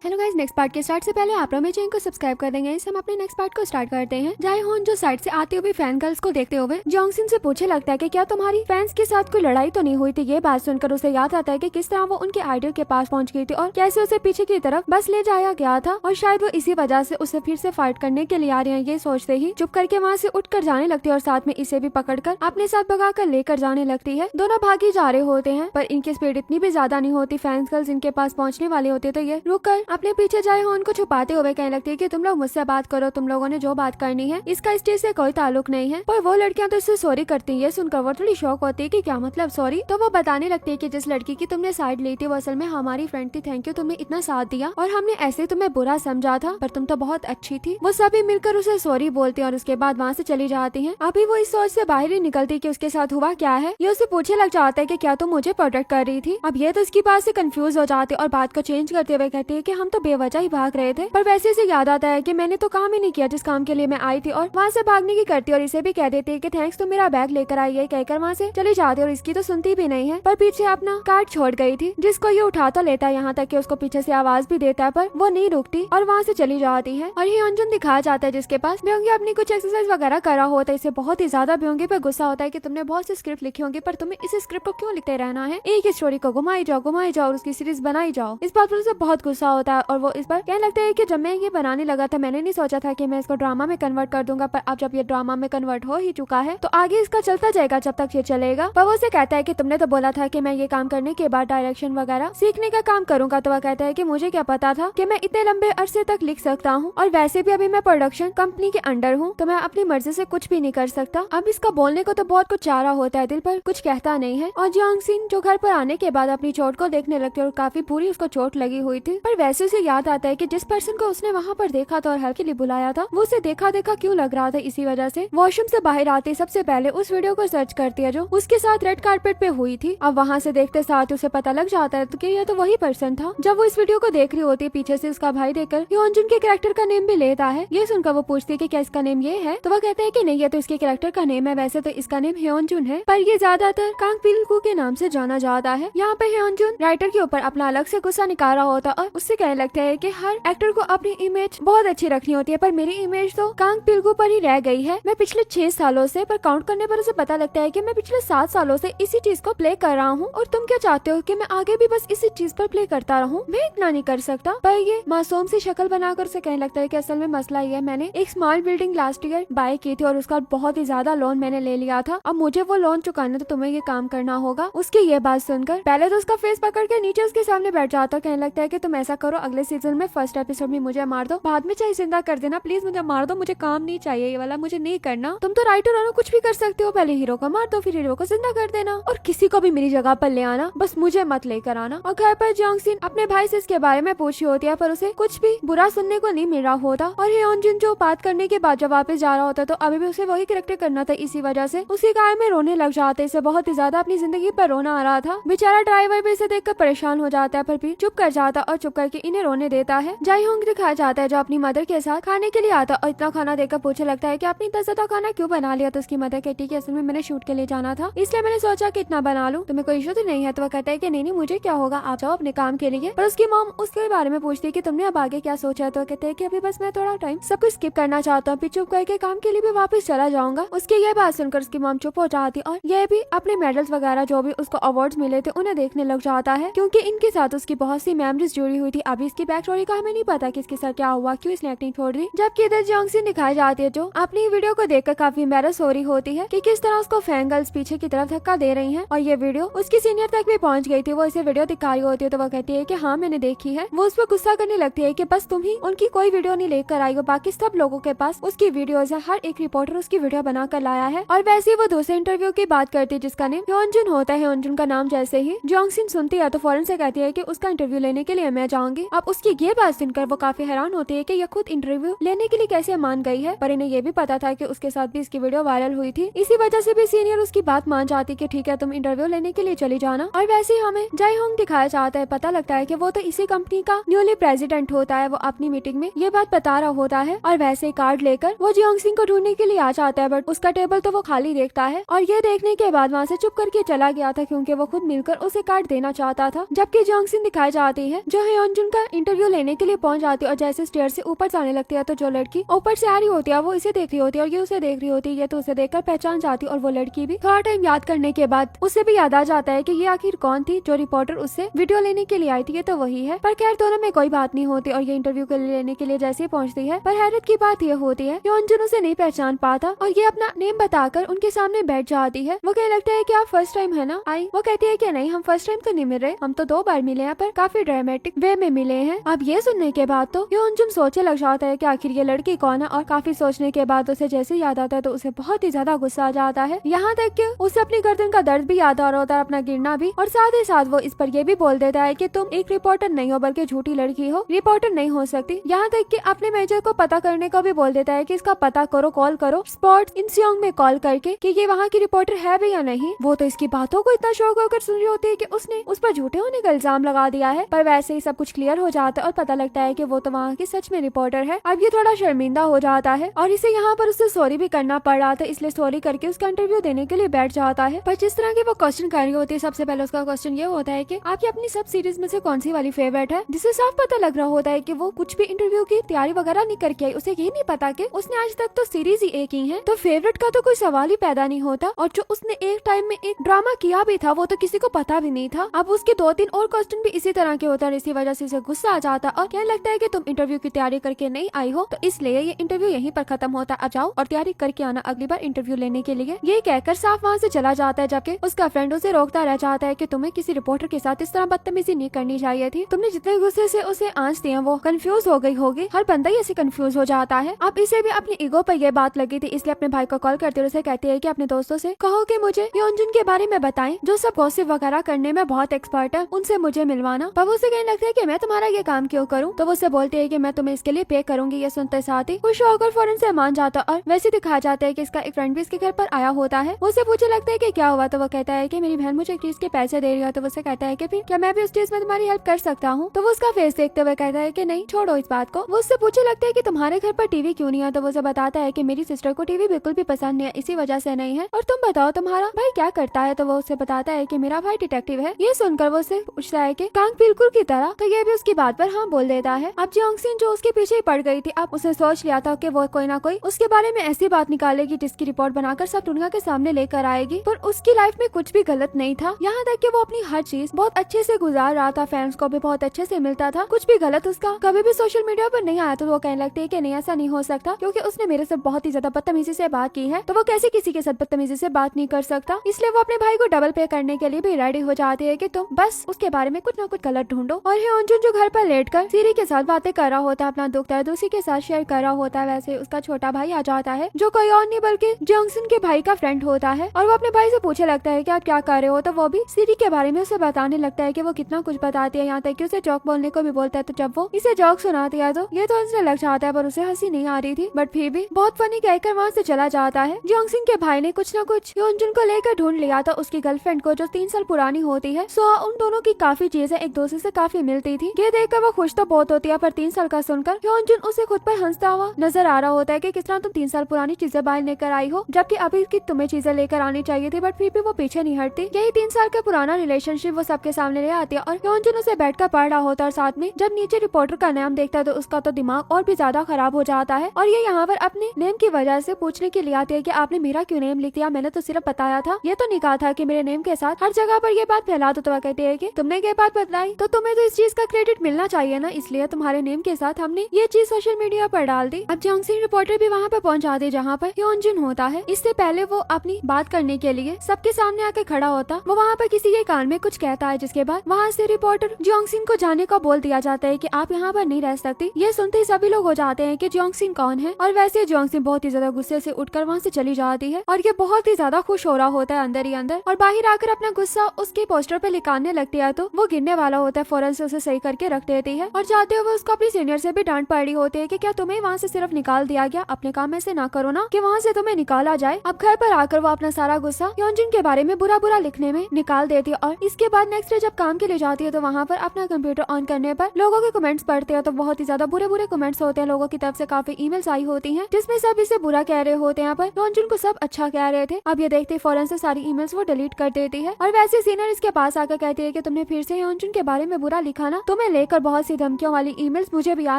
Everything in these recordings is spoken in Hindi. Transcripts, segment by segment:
हेलो गाइस, नेक्स्ट पार्ट के स्टार्ट से पहले आप लोग मेरे चैनल को सब्सक्राइब कर देंगे। इस हम अपने नेक्स्ट पार्ट को स्टार्ट करते हैं। जाए होन जो साइड से आती हुई फैन गर्ल्स को देखते हुए जोंगसिन से पूछे लगता है कि क्या तुम्हारी फैंस के साथ कोई लड़ाई तो नहीं हुई थी। ये बात सुनकर उसे याद आता है कि किस तरह वो उनके आइडल के पास पहुंच गई थी और कैसे उसे पीछे की तरफ बस ले जाया गया था और शायद वो इसी वजह से उसे फिर से फाइट करने के लिए आ रहे हैं। ये सोचते ही चुप करके वहाँ से उठकर जाने लगती है और साथ में इसे भी पकड़कर अपने साथ भगाकर लेकर जाने लगती है। दोनों भागी जा रहे होते हैं पर इनकी स्पीड इतनी भी ज्यादा नहीं होती। फैंस गर्ल्स इनके पास पहुंचने वाले होते तो ये रुककर अपने पीछे जाए हो उनको छुपाते हुए कहने लगती है कि तुम लोग मुझसे बात करो, तुम लोगों ने जो बात करनी है इसका स्टेज से कोई ताल्लुक नहीं है। पर वो लड़कियां तो इससे सॉरी करती है। ये सुनकर वो थोड़ी शौक होती है कि क्या मतलब सॉरी। तो वो बताने लगती है कि जिस लड़की की तुमने साइड ली थी वो असल में हमारी फ्रेंड थी। थैंक यू, तुमने इतना साथ दिया और हमने ऐसे तुम्हें बुरा समझा था पर तुम तो बहुत अच्छी थी। वो सभी मिलकर उसे सॉरी बोलते हैं और उसके बाद वहाँ से चली जाती है। अभी वो इस सोच से बाहर ही निकलती कि उसके साथ हुआ क्या है। ये उसे पूछे लग जाता है कि क्या तुम मुझे प्रोटेक्ट कर रही थी। अब ये तो इसकी बात से कंफ्यूज हो जाते और बात को चेंज करते हुए कहती है कि हम तो बेवजह ही भाग रहे थे। पर वैसे से याद आता है कि मैंने तो काम ही नहीं किया जिस काम के लिए मैं आई थी और वहाँ से भागने की करती और इसे भी कह देती है कि थैंक्स, तुम मेरा बैग लेकर आई है कहकर वहाँ से चली जाती और इसकी तो सुनती भी नहीं है। पर पीछे अपना कार्ड छोड़ गई थी जिसको ये उठा तो लेता है, यहाँ तक कि उसको पीछे से आवाज भी देता है पर वो नहीं रुकती और वहाँ से चली जाती है। और ये अंजुन दिखाया जाता है जिसके पास ब्योंगी अपनी कुछ एक्सरसाइज वगैरह करा होता है। इसे बहुत ही ज्यादा ब्योंगी पे गुस्सा होता है कि तुमने बहुत सी स्क्रिप्ट लिखी होंगी पर तुम्हें इस स्क्रिप्ट को क्यों लिखते रहना है, एक ही स्टोरी को घुमाई जाओ और उसकी सीरीज बनाई जाओ। इस बात पर उसे बहुत गुस्सा होता है और वो इस पर कहने लगता है कि जब मैं ये बनाने लगा था मैंने नहीं सोचा था कि मैं इसको ड्रामा में कन्वर्ट कर दूंगा, पर अब जब ये ड्रामा में कन्वर्ट हो ही चुका है तो आगे इसका चलता जाएगा जब तक ये चलेगा। पर वो उसे कहता है कि तुमने तो बोला था कि मैं ये काम करने के बाद डायरेक्शन वगैरह सीखने का काम करूंगा। तो वह कहता है कि मुझे क्या पता था कि मैं इतने लंबे अरसे तक लिख सकता हूँ और वैसे भी अभी मैं प्रोडक्शन कंपनी के अंडर हूँ तो मैं अपनी मर्जी से कुछ भी नहीं कर सकता। अब इसका बोलने को तो बहुत कुछ चाह रहा होता है दिल पर कुछ कहता नहीं है। और जोंगसिन जो घर पर आने के बाद अपनी चोट को देखने लगती है और काफी बुरी उसको चोट लगी हुई थी। पर वैसे से याद आता है कि जिस पर्सन को उसने वहाँ पर देखा था और हेल्प के लिए बुलाया था वो उसे देखा देखा क्यों लग रहा था। इसी वजह से वॉशरूम से बाहर आते सबसे पहले उस वीडियो को सर्च करती है जो उसके साथ रेड कार्पेट पे हुई थी। अब वहाँ से देखते साथ उसे पता लग जाता है कि यह तो वही पर्सन था। जब वो इस वीडियो को देख रही होती है पीछे से उसका भाई देखकर ह्योनजुन के कैरेक्टर का नेम भी लेता है। ये सुनकर वो पूछती है कि क्या इसका नेम ये है तो वो कहता है कि नहीं, ये तो इसके कैरेक्टर का नेम है। वैसे तो इसका नेम ह्योनजुन है पर ये ज्यादातर कांग पिलकू के नाम से जाना जाता है। यहाँ पे ह्योनजुन राइटर के ऊपर अपना अलग से गुस्सा निकाल रहा होता और उससे कहने लगता है कि हर एक्टर को अपनी इमेज बहुत अच्छी रखनी होती है पर मेरी इमेज तो कांग पिलकू पर ही रह गई है। मैं पिछले 6 सालों से, पर काउंट करने पर उसे पता लगता है कि मैं पिछले 7 सालों से इसी चीज को प्ले कर रहा हूँ और तुम क्या चाहते हो कि मैं आगे भी बस इसी चीज पर प्ले करता रहूँ। मैं इतना नहीं कर सकता। पर ये मासूम सी शक्ल बनाकर उसे कहने लगता है कि असल में मसला ये है, मैंने एक small building last year buy की थी और उसका बहुत ही ज्यादा लोन मैंने ले लिया था। अब मुझे वो लोन चुकाना तो तुम्हें ये काम करना होगा। उसकी ये बात सुनकर पहले तो उसका फेस पकड़ के नीचे उसके सामने बैठ जाता और कहने लगता है कि तुम ऐसा करो, अगले सीजन में फर्स्ट एपिसोड में मुझे मार दो, बाद में चाहे जिंदा कर देना, प्लीज मुझे मार दो, मुझे काम नहीं चाहिए ये वाला, मुझे नहीं करना। तुम तो राइटर हो ना, कुछ भी कर सकते हो, पहले हीरो को मार दो फिर हीरो को जिंदा कर देना और किसी को भी मेरी जगह पर ले आना, बस मुझे मत लेकर आना। और घर पर जोंगसिन अपने भाई से इसके बारे में पूछी होती है पर उसे कुछ भी बुरा सुनने को नहीं मिल रहा होता। और ह्योनजुन जो बात करने के बाद जब वापस जा रहा होता तो अभी भी उसे वही कैरेक्टर करना था। इसी वजह से उसके गाय में रोने लग जाते। इसे बहुत ही ज्यादा अपनी जिंदगी पर रोना आ रहा था। बेचारा ड्राइवर भी इसे देखकर परेशान हो जाता है पर भी चुप कर जाता और चुप करके इन्हें रोने देता है। जाई होंग दिखाया जाता है जो अपनी मदर के साथ खाने के लिए आता और इतना खाना देखकर पूछने लगता है कि आपने इतना ज्यादा खाना क्यों बना लिया। तो उसकी मदर कहती है असल में मैंने शूट के लिए जाना था इसलिए मैंने सोचा कि इतना बना लूं, तुम्हें कोई इशू तो नहीं है। तो वह कहता है कि नहीं मुझे क्या होगा, आप जाओ अपने काम के लिए। पर उसकी मॉम उसके बारे में पूछती है कि तुमने अब आगे क्या सोचा है। तो कहते हैं कि अभी बस मैं थोड़ा टाइम सब कुछ स्किप करना चाहता हूँ, फिर चुप करके काम के लिए भी वापस चला जाऊंगा। उसकी ये बात सुनकर उसकी मॉम चुप हो जाती और ये भी अपने मेडल्स वगैरह जो भी उसको अवार्ड्स मिले थे उन्हें देखने लग जाता है क्योंकि इनके साथ उसकी बहुत सी मेमोरीज जुड़ी हुई थी। अभी इसकी बैक स्टोरी का हमें नहीं पता कि इसके साथ क्या हुआ, क्यों इसने एक्टिंग छोड़ दी। जबकि इधर जोंगसिन दिखाई जाती है जो अपनी वीडियो को देखकर काफी एम्बैरस हो रही होती है कि किस तरह उसको फैन गर्ल्स पीछे की तरफ धक्का दे रही हैं और ये वीडियो उसकी सीनियर तक भी पहुंच गई थी। वो इसे वीडियो दिखाई होती है तो वो कहती है कि हाँ मैंने देखी है। वो उस पर गुस्सा करने लगती है कि बस तुम ही उनकी कोई वीडियो नहीं लेकर आई हो, बाकी सब लोगों के पास उसकी वीडियोज है, हर एक रिपोर्टर उसकी वीडियो बनाकर लाया है। और वैसे ही वो दूसरे इंटरव्यू की बात करती है जिसका नेम ह्योनजुन होता है। ह्योनजुन का नाम जैसे ही जोंगसिन सुनती है तो फौरन से कहती है कि उसका इंटरव्यू लेने के लिए मैं जाऊंगी। अब उसकी ये बात सुनकर वो काफी हैरान होती है कि ये खुद इंटरव्यू लेने के लिए कैसे मान गई है। पर इन्हें ये भी पता था कि उसके साथ भी इसकी वीडियो वायरल हुई थी, इसी वजह से भी सीनियर उसकी बात मान जाती कि ठीक है तुम इंटरव्यू लेने के लिए चली जाना। और वैसे ही हमें जाई होंग दिखाया जाता है। पता लगता है कि वो तो इसी कंपनी का न्यूली प्रेसिडेंट होता है। वो अपनी मीटिंग में ये बात बता रहा होता है और वैसे ही कार्ड लेकर वो जोंगसिन को ढूंढने के लिए आ जाता है बट उसका टेबल तो वो खाली देखता है और ये देखने के बाद वहाँ से चुप करके चला गया था क्योंकि वो खुद मिलकर उसे कार्ड देना चाहता था। जबकि जोंगसिन दिखाई जाती है जो ह्योनजुन का इंटरव्यू लेने के लिए पहुंच जाती है और जैसे स्टेयर से ऊपर जाने लगती है तो जो लड़की ऊपर से आ रही होती है वो इसे देख रही होती है और ये उसे देख रही होती है। ये तो उसे देखकर पहचान जाती है और वो लड़की भी थोड़ा टाइम याद करने के बाद उसे भी याद आ जाता है कि ये आखिर कौन थी जो रिपोर्टर उससे वीडियो लेने के लिए आई थी। ये तो वही है। पर खैर दोनों में कोई बात नहीं होती और ये इंटरव्यू के लिए लेने के लिए जैसे ही पहुंचती है पर हैरत की बात ये होती है योनजुन उसे नहीं पहचान पाता और ये अपना नेम बताकर उनके सामने बैठ जाती है। वो कहने लगता है कि आप फर्स्ट टाइम है ना आई। वो कहती है कि नहीं हम फर्स्ट टाइम तो नहीं मिल रहे, हम तो 2 बार मिले हैं पर काफी ड्रामेटिक वे में मिले हैं। अब ये सुनने के बाद तो योनजुन सोचने लग जाता है कि आखिर ये लड़की कौन है और काफी सोचने के बाद उसे जैसे याद आता है तो उसे बहुत ही ज्यादा गुस्सा आ जाता है। यहाँ तक कि उसे अपनी गर्दन का दर्द भी याद आ रहा होता है, अपना गिरना भी, और साथ ही साथ वो इस पर ये भी बोल देता है कि तुम एक रिपोर्टर नहीं हो बल्कि झूठी लड़की हो, रिपोर्टर नहीं हो सकती। यहाँ तक कि अपने मैनेजर को पता करने को भी बोल देता है कि इसका पता करो, कॉल करो स्पॉट इंसियोंग में कॉल करके कि ये वहाँ की रिपोर्टर है भी या नहीं। वो तो इसकी बातों को इतना शौक होकर सुन रही होती है कि उसने उस पर झूठे होने का इल्जाम लगा दिया है। पर वैसे ही सब कुछ क्लियर हो जाता है और पता लगता है कि वो तो वहाँ की सच में रिपोर्टर है। अब ये थोड़ा शर्मिंदा हो जाता है और इसे यहाँ पर उससे सॉरी भी करना पड़ रहा था, इसलिए सॉरी करके उसका इंटरव्यू देने के लिए बैठ जाता है। पर जिस तरह की वो क्वेश्चन कर रही होती है सबसे पहले उसका क्वेश्चन ये होता है कि आपकी अपनी सब सीरीज में से कौन सी वाली फेवरेट है, जिससे साफ पता लग रहा होता है कि वो कुछ भी इंटरव्यू की तैयारी वगैरह नहीं करके आई। उसे ये नहीं पता कि उसने आज तक तो सीरीज ही एक ही है, तो फेवरेट का तो कोई सवाल ही पैदा नहीं होता। और जो उसने एक टाइम में एक ड्रामा किया भी था वो तो किसी को पता भी नहीं था। अब उसके 2-3 और क्वेश्चन भी इसी तरह के होता है, इसी वजह से उसे गुस्सा आ जाता और कहने लगता है कि तुम इंटरव्यू की तैयारी करके नहीं आई हो तो इसलिए ये इंटरव्यू यहीं पर खत्म होता, अब जाओ और तैयारी करके आना अगली बार इंटरव्यू लेने के लिए। ये कहकर साफ वहाँ से चला जाता है, जबकि उसका फ्रेंड उसे रोकता रह जाता है कि तुम्हें किसी रिपोर्टर के साथ इस तरह बदतमीजी नहीं करनी चाहिए थी, तुमने जितने गुस्से से उसे आंच दिया वो कंफ्यूज हो गई होगी। हर बंदा ही ऐसे कंफ्यूज हो जाता है। अब इसे भी अपनी ईगो पर यह बात लगी थी, इसलिए अपने भाई को कॉल करते हुए उसे कहती है कि अपने दोस्तों से कहो कि मुझे योनजुन के बारे में बताएं, जो सब गॉसिप वगैरह करने में बहुत एक्सपर्ट है, उनसे मुझे मिलवाना। पर उसे कहने लगता है कि मैं तुम्हारा ये काम क्यों करूं, तो वो उसे बोलती है कि मैं तुम्हें इसके लिए पे करूंगी। ये सुनते साथ ही खुश होकर फौरन से मान जाता और वैसे दिखा जाता है कि इसका एक फ्रेंड भी इसके घर पर आया होता है। उसे पूछने लगता है कि क्या हुआ, तो वो कहता है कि मेरी बहन मुझे एक चीज के पैसे दे रही है। तो उसे कहता है कि फिर क्या मैं भी उस चीज में तुम्हारी हेल्प कर सकता हूँ। तो वो उसका फेस देखते हुए कहता है कि नहीं छोड़ो इस बात को। वो उससे पूछने लगता है कि तुम्हारे घर पर टीवी क्यों नहीं है, तो वो उसे बताता है कि मेरी सिस्टर को टीवी बिल्कुल भी पसंद नहीं है, इसी वजह से नहीं है। और तुम बताओ तुम्हारा भाई क्या करता है, तो वो उससे बताता है कि मेरा भाई डिटेक्टिव है। ये सुनकर वो उससे पूछता है कि कांग बिल्कुल की तरह, तो ये भी उसकी बात पर हाँ बोल देता है। अब जियोंगसिन जो उसके पीछे ही पड़ गई थी, अब उसने सोच लिया था कि वो कोई ना कोई उसके बारे में ऐसी बात निकालेगी जिसकी रिपोर्ट बनाकर सब दुनिया के सामने लेकर आएगी। पर उसकी लाइफ में कुछ भी गलत नहीं था, यहाँ तक कि वो अपनी हर चीज बहुत अच्छे से गुजार रहा था, फैंस को भी बहुत अच्छे से मिलता था, कुछ भी गलत उसका कभी भी सोशल मीडिया पर नहीं आया। तो वो कहने लगते है कि नहीं ऐसा नहीं हो सकता, क्योंकि उसने मेरे से बहुत ही ज्यादा बदतमीजी से बात की है, तो वो कैसे किसी के साथ बदतमीजी से बात नहीं कर सकता। इसलिए वो अपने भाई को डबल पे करने के लिए भी रेडी हो जाती है कि तुम बस उसके बारे में कुछ ना कुछ गलत ढूंढो। और ह्योनजुन जो घर पर लेटकर सीरी के साथ बातें कर रहा होता है, अपना दुख दर्द उसी के साथ शेयर कर रहा होता है, वैसे उसका छोटा भाई आ जाता है जो कोई और नहीं बल्कि जियोंगसिन के भाई का फ्रेंड होता है। और वो अपने भाई से पूछने लगता है कि आप क्या कर रहे हो, तो वो भी सीरी के बारे में उसे बताने लगता है कि वो कितना कुछ बताती है, यहाँ तक कि उसे जोक बोलने को भी बोलता है। तो जब वो इसे जोक सुनाती है तो ये तो हंसने लग जाता है, पर उसे हंसी नहीं आ रही थी, बट फिर भी बहुत फनी कहकर वहाँ से चला जाता है। जियोंगसिन के भाई ने कुछ न कुछ ह्योनजुन को लेकर ढूंढ लिया था, उसकी गर्लफ्रेंड को जो 3 साल पुरानी होती है। सो उन दोनों की काफी चीजें एक दूसरे से काफी मिलती थी। ये देखकर वो खुश तो बहुत होती है, पर 3 साल का सुनकर ह्योनजुन उसे खुद पर हंसता हुआ नजर आ रहा होता है कि किस तरह तुम 3 साल पुरानी चीजें बाहर लेकर आई हो, जबकि अभी की तुम्हें चीजें लेकर आनी चाहिए थी, बट फिर भी वो पीछे नहीं हटती। यही 3 साल का पुराना रिलेशनशिप वो सबके सामने ले आती है और ह्योनजुन उसे बैठकर पढ़ रहा होता है, और साथ में जब नीचे रिपोर्टर का नाम देखता है तो उसका तो दिमाग और भी ज्यादा खराब हो जाता है। और ये यहाँ पर अपने नेम की वजह से पूछने के लिए आती है कि आपने मेरा क्यों नेम लिख दिया, मैंने तो सिर्फ बताया था, ये तो नहीं कहा था कि मेरे नेम के साथ हर जगह पर ये बात फैला दो। तो वह कहती है कि तुमने ये बात बतलाई तो तुम्हें तो इस चीज का क्रेडिट मिलना चाहिए ना, इसलिए तुम्हारे नेम के साथ हमने ये चीज सोशल मीडिया पर डाल दी। अब जियोंगसिन रिपोर्टर भी वहाँ पर पहुँच जाती है जहाँ पर ह्योनजुन होता है। इससे पहले वो अपनी बात करने के लिए सबके सामने आकर खड़ा होता, वो वहाँ पर किसी के कान में कुछ कहता है, जिसके बाद वहाँ से रिपोर्टर जियोंगसिन को जाने को बोल दिया जाता है कि आप यहाँ पर नहीं रह सकती। ये सुनते ही सभी लोग हो जाते हैं कि जियोंगसिन कौन है, और वैसे जियोंगसिन बहुत ही ज्यादा गुस्से से उठकर वहाँ से चली जाती है और ये बहुत ही ज्यादा खुश हो रहा होता है अंदर ही अंदर, और बाहर आकर अपना गुस्सा उसके पोस्टर पे लिखाने लगती है तो वो गिरने वाला होता है, फौरन से उसे सही करके रख देती है। और जाते हुए उसको अपनी सीनियर से भी डांट पड़ रही होती है कि क्या तुम्हें वहाँ से सिर्फ निकाल दिया गया, अपने काम में से ना करो ना कि वहाँ से तुम्हें निकाला जाए। अब घर पर आकर वो अपना सारा गुस्सा ह्योनजुन के बारे में बुरा बुरा लिखने में निकाल देती है, और इसके बाद नेक्स्ट डे जब काम के लिए जाती है तो वहाँ पर अपना कंप्यूटर ऑन करने पर लोगों के कमेंट्स पढ़ते हैं, तो बहुत ही ज्यादा बुरे बुरे कमेंट्स होते हैं, लोगों की तरफ से काफी ईमेल्स आई होती हैं जिसमें सब इसे बुरा कह रहे होते हैं, पर ह्योनजुन को सब अच्छा कह रहे थे। अब ये देखते फौरन से सारी ईमेल्स वो डिलीट कर देती है, और वैसे सीनियर इसके पास आकर कहती है कि तुमने फिर से ह्योनजुन के बारे में बुरा लिखा ना, तुम्हें लेकर बहुत सी धमकियों वाली ईमेल्स मुझे भी आ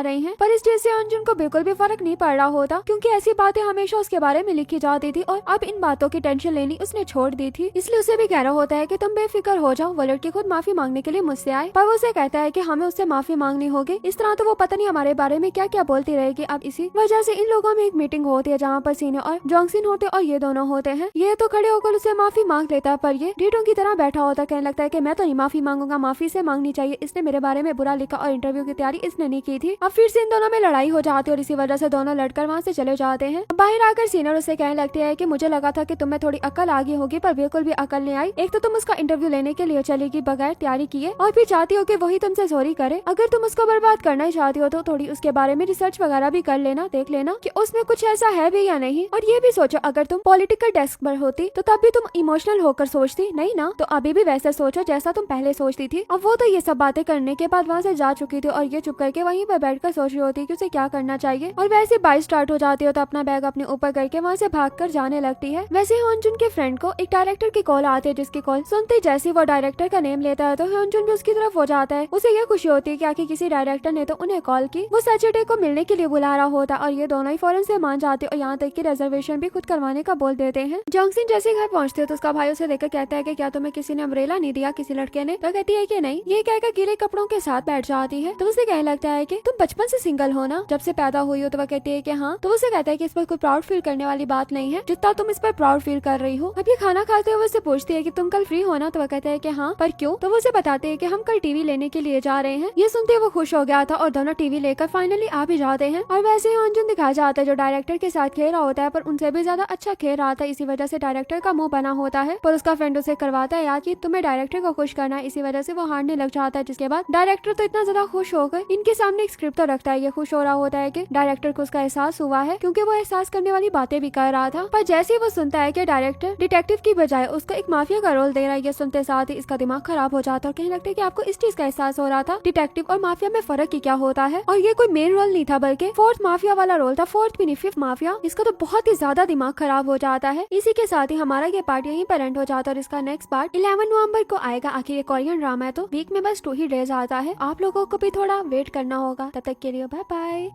रही हैं, पर इस चीज से अंजुन को बिल्कुल भी फर्क नहीं पड़ रहा होता, क्योंकि ऐसी बातें हमेशा उसके बारे में लिखी जाती थी और अब इन बातों की टेंशन लेनी उसने छोड़ दी थी। इसलिए उसे भी कहना होता है कि तुम बेफिक्र हो जाओ, वो लड़की खुद माफी मांगने के लिए मुझसे आए, पर वो उसे कहता है कि हमें उससे माफी मांगनी होगी। इस तरह तो वो पता नहीं हमारे बारे में क्या क्या बोलती रहेगी। अब इसी वजह से इन लोगों में एक मीटिंग होती है जहाँ पर सीने और जोंगसिन होते और ये दोनों होते हैं। ये तो खड़े होकर उसे माफी मांग लेता है, पर ये डीटों की तरह बैठा होता, कहने लगता है कि मैं तो नहीं माफी मांगूंगा, माफी से मांगनी चाहिए, इसने मेरे बारे में बुरा लिखा और इंटरव्यू की तैयारी इसने नहीं की थी। अब फिर से इन दोनों में लड़ाई हो जाती है और इसी वजह से दोनों लड़कर वहाँ से चले जाते हैं। बाहर आकर सीनियर उसे कहने लगती है कि मुझे लगा था कि तुम्हें थोड़ी अकल आ गई होगी, पर बिल्कुल भी अकल नहीं आई। एक तो तुम उसका इंटरव्यू लेने के लिए चलेगी बगैर तैयारी किए और फिर चाहती हो कि वही तुमसे सॉरी करे। अगर तुम उसको बर्बाद करना ही चाहती हो तो थोड़ी उसके बारे में रिसर्च वगैरह भी कर लेना, देख लेना कि उसमें कुछ ऐसा है भी या नहीं। और ये भी सोचो अगर तुम पॉलिटिकल डेस्क पर होती तो तब भी तुम इमोशनल होकर सोचती नहीं ना, तो अभी भी वैसे सोचो जैसा तुम पहले सोचती थी। अब वो तो ये सब बातें करने के बाद वहाँ से जा चुकी थी और ये चुप करके वहीं पर बैठकर सोच रही होती कि उसे क्या करना चाहिए। और वैसे बाइक स्टार्ट हो जाती हो तो अपना बैग अपने ऊपर करके वहाँ से भागकर जाने लगती है। वैसे ह्योनजुन के फ्रेंड को एक डायरेक्टर की कॉल आती है, जिसकी कॉल सुनते जैसे वो डायरेक्टर का नेम लेता है तो ह्योनजुन भी उसकी तरफ हो जाता है। उसे ये खुशी होती है कि आखिर किसी डायरेक्टर ने तो उन्हें कॉल की, वो सैटरडे को मिलने के लिए बुला रहा होता और ये दोनों ही फौरन से मान जाते और यहाँ तक कि रिजर्वेशन भी खुद करवाने का बोल देते हैं। जोंगसिन जैसे घर पहुंचते हो तो उसका भाई उसे देखकर कहता है कि क्या तुम्हें किसी ने अम्ब्रेला नहीं दिया किसी लड़के ने, तो कहती है कि नहीं। ये कहकर गीले कपड़ों के साथ बैठ जाती है तो उसे कहने लगता है कि तुम बचपन से सिंगल हो ना, जब से पैदा हुई हो, तो वह कहती है कि हाँ। तो उसे कहता है कि इस पर कोई प्राउड फील करने वाली बात नहीं है जितना तुम इस पर प्राउड फील कर रही हो। अब ये खाना खाते हुए उससे पूछती है कि तुम कल फ्री हो ना, तो वह कहता है कि हाँ, पर क्यों। तो वो उसे बताते हैं कि हम कल टीवी लेने के लिए जा रहे हैं। ये सुनते वो खुश हो गया था और दोनों टीवी लेकर फाइनली आ भी जाते हैं। और वैसे ही अंजुन दिखाया जाता है जो डायरेक्टर के साथ खेल रहा होता है, पर उनसे भी ज्यादा अच्छा खेल रहा था, इसी वजह से डायरेक्टर का मुंह बना होता है। पर उसका फ्रेंड उसे करवाता है याद कि तुम्हें डायरेक्टर को खुश करना है, इसी वजह से वो हारने लग जाता है। जिसके बाद डायरेक्टर तो इतना ज्यादा खुश होकर इनके सामने एक स्क्रिप्ट तो रखता है। ये खुश हो रहा होता है कि डायरेक्टर को उसका एहसास हुआ है, क्योंकि वो एहसास करने वाली बातें भी कर रहा था। पर जैसे ही वो सुनता है कि डायरेक्टर डिटेक्टिव की बजाय उसको एक माफिया का रोल दे रहा है, ये सुनते साथ ही इसका दिमाग खराब हो जाता है और कहने लगता है कि आपको इस चीज का एहसास हो रहा था डिटेक्टिव और माफिया में फर्क ही क्या होता है। और ये कोई मेन रोल नहीं था बल्कि फोर्थ माफिया वाला रोल था, फोर्थ भी नहीं फिफ्थ माफिया। इसका तो बहुत ही ज्यादा दिमाग खराब हो जाता है। इसी के साथ ही हमारा ये पार्ट यहीं पर एंड हो जाता है और इसका नेक्स्ट पार्ट 11 नवंबर को आएगा। आखिर ये कोरियन ड्रामा है तो वीक में बस 2 ही डेज आता है, आप लोगों को भी थोड़ा वेट करना होगा। तब तक के लिए बाय बाय।